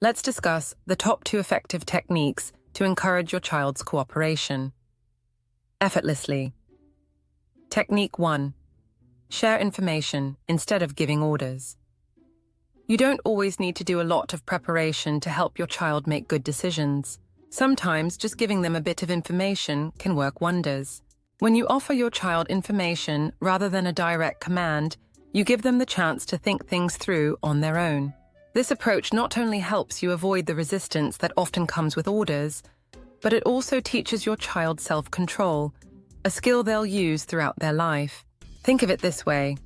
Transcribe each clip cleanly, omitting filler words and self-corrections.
Let's discuss the top 2 effective techniques to encourage your child's cooperation. Effortlessly. Technique 1. Share information instead of giving orders. You don't always need to do a lot of preparation to help your child make good decisions. Sometimes just giving them a bit of information can work wonders. When you offer your child information rather than a direct command, you give them the chance to think things through on their own. This approach not only helps you avoid the resistance that often comes with orders, but it also teaches your child self-control, a skill they'll use throughout their life. Think of it this way.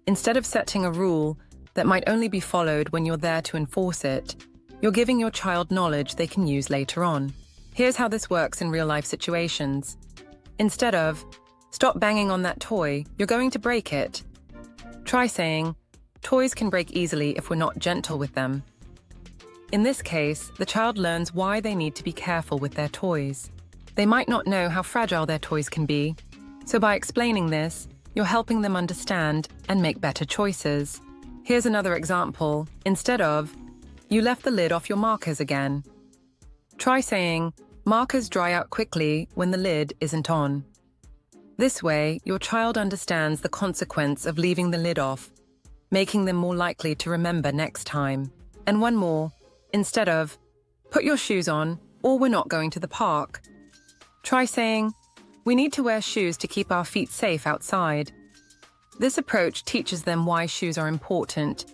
Instead of setting a rule that might only be followed when you're there to enforce it, you're giving your child knowledge they can use later on. Here's how this works in real-life situations. Instead of, "Stop banging on that toy, you're going to break it," try saying, "Toys can break easily if we're not gentle with them." In this case, the child learns why they need to be careful with their toys. They might not know how fragile their toys can be, so by explaining this, you're helping them understand and make better choices. Here's another example. Instead of, "You left the lid off your markers again," try saying, "Markers dry out quickly when the lid isn't on." This way, your child understands the consequence of leaving the lid off, making them more likely to remember next time. And one more. Instead of, "Put your shoes on, or we're not going to the park," try saying, "We need to wear shoes to keep our feet safe outside." This approach teaches them why shoes are important,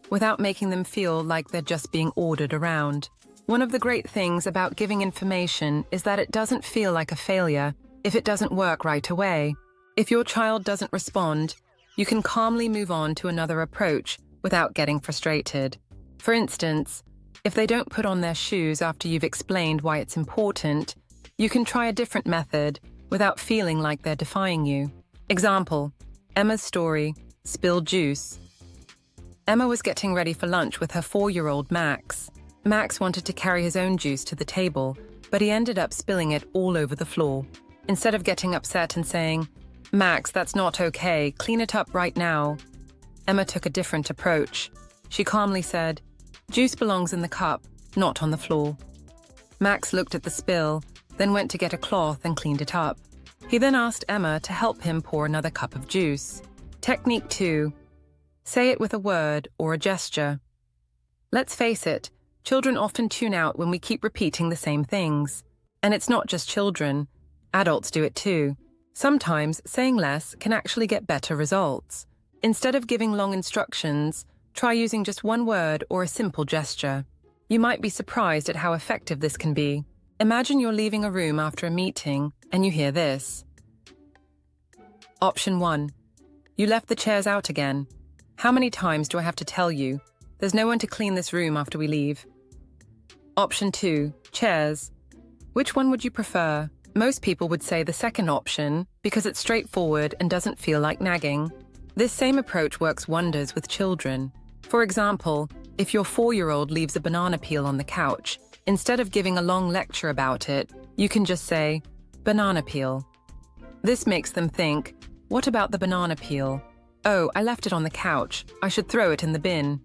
without making them feel like they're just being ordered around. One of the great things about giving information is that it doesn't feel like a failure if it doesn't work right away. If your child doesn't respond, you can calmly move on to another approach without getting frustrated. For instance, if they don't put on their shoes after you've explained why it's important, you can try a different method without feeling like they're defying you. Example, Emma's story, Spilled Juice. Emma was getting ready for lunch with her 4-year-old Max. Max wanted to carry his own juice to the table, but he ended up spilling it all over the floor. Instead of getting upset and saying, "Max, that's not okay, clean it up right now," Emma took a different approach. She calmly said, "Juice belongs in the cup, not on the floor." Max looked at the spill, then went to get a cloth and cleaned it up. He then asked Emma to help him pour another cup of juice. Technique 2. Say it with a word or a gesture. Let's face it, children often tune out when we keep repeating the same things. And it's not just children. Adults do it too. Sometimes saying less can actually get better results. Instead of giving long instructions, try using just one word or a simple gesture. You might be surprised at how effective this can be. Imagine you're leaving a room after a meeting and you hear this. Option 1. You left the chairs out again. How many times do I have to tell you? There's no one to clean this room after we leave. Option 2. Chairs. Which one would you prefer? Most people would say the second option because it's straightforward and doesn't feel like nagging. This same approach works wonders with children. For example, if your 4-year-old leaves a banana peel on the couch, instead of giving a long lecture about it, you can just say, "Banana peel." This makes them think, "What about the banana peel? Oh, I left it on the couch. I should throw it in the bin."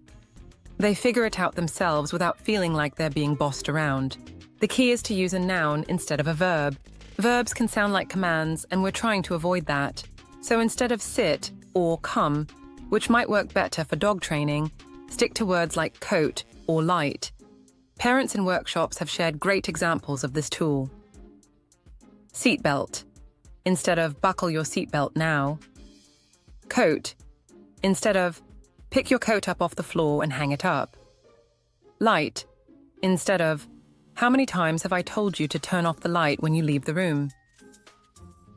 They figure it out themselves without feeling like they're being bossed around. The key is to use a noun instead of a verb. Verbs can sound like commands, and we're trying to avoid that. So instead of sit or come, which might work better for dog training, stick to words like coat or light. Parents in workshops have shared great examples of this tool. Seatbelt. Instead of buckle your seatbelt now. Coat. Instead of pick your coat up off the floor and hang it up. Light. Instead of how many times have I told you to turn off the light when you leave the room?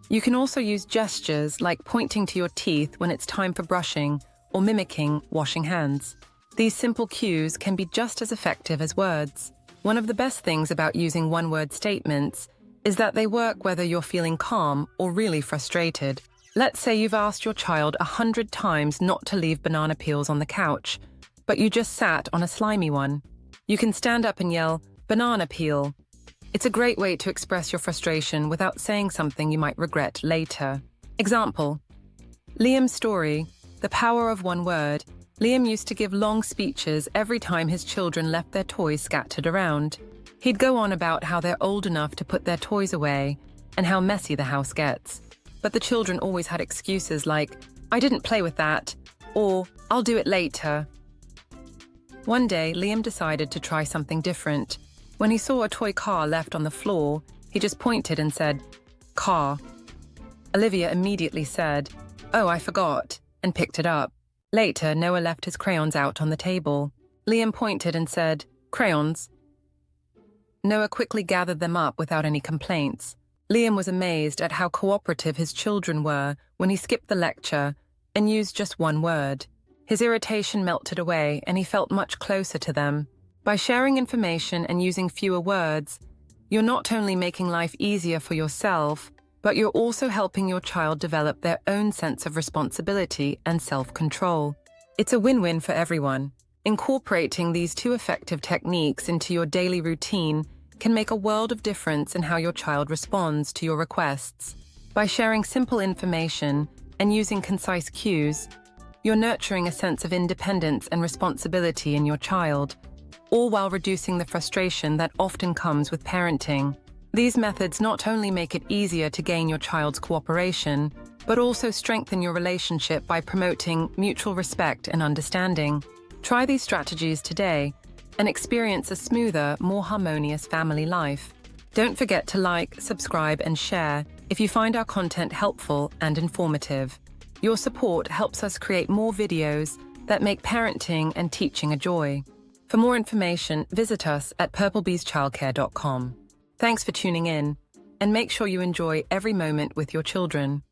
You can also use gestures like pointing to your teeth when it's time for brushing or mimicking washing hands. These simple cues can be just as effective as words. One of the best things about using one-word statements is that they work whether you're feeling calm or really frustrated. Let's say you've asked your child 100 times not to leave banana peels on the couch, but you just sat on a slimy one. You can stand up and yell, "Banana peel." It's a great way to express your frustration without saying something you might regret later. Example, Liam's story, The Power of One Word, Liam used to give long speeches every time his children left their toys scattered around. He'd go on about how they're old enough to put their toys away and how messy the house gets. But the children always had excuses like, "I didn't play with that," or "I'll do it later." One day, Liam decided to try something different. When he saw a toy car left on the floor, he just pointed and said, "Car." Olivia immediately said, "Oh, I forgot," and picked it up. Later, Noah left his crayons out on the table. Liam pointed and said, "Crayons." Noah quickly gathered them up without any complaints. Liam was amazed at how cooperative his children were when he skipped the lecture and used just one word. His irritation melted away and he felt much closer to them. By sharing information and using fewer words, you're not only making life easier for yourself, but you're also helping your child develop their own sense of responsibility and self-control. It's a win-win for everyone. Incorporating these two effective techniques into your daily routine can make a world of difference in how your child responds to your requests. By sharing simple information and using concise cues, you're nurturing a sense of independence and responsibility in your child, all while reducing the frustration that often comes with parenting. These methods not only make it easier to gain your child's cooperation, but also strengthen your relationship by promoting mutual respect and understanding. Try these strategies today and experience a smoother, more harmonious family life. Don't forget to like, subscribe, and share if you find our content helpful and informative. Your support helps us create more videos that make parenting and teaching a joy. For more information, visit us at purplebeeschildcare.com. Thanks for tuning in, and make sure you enjoy every moment with your children.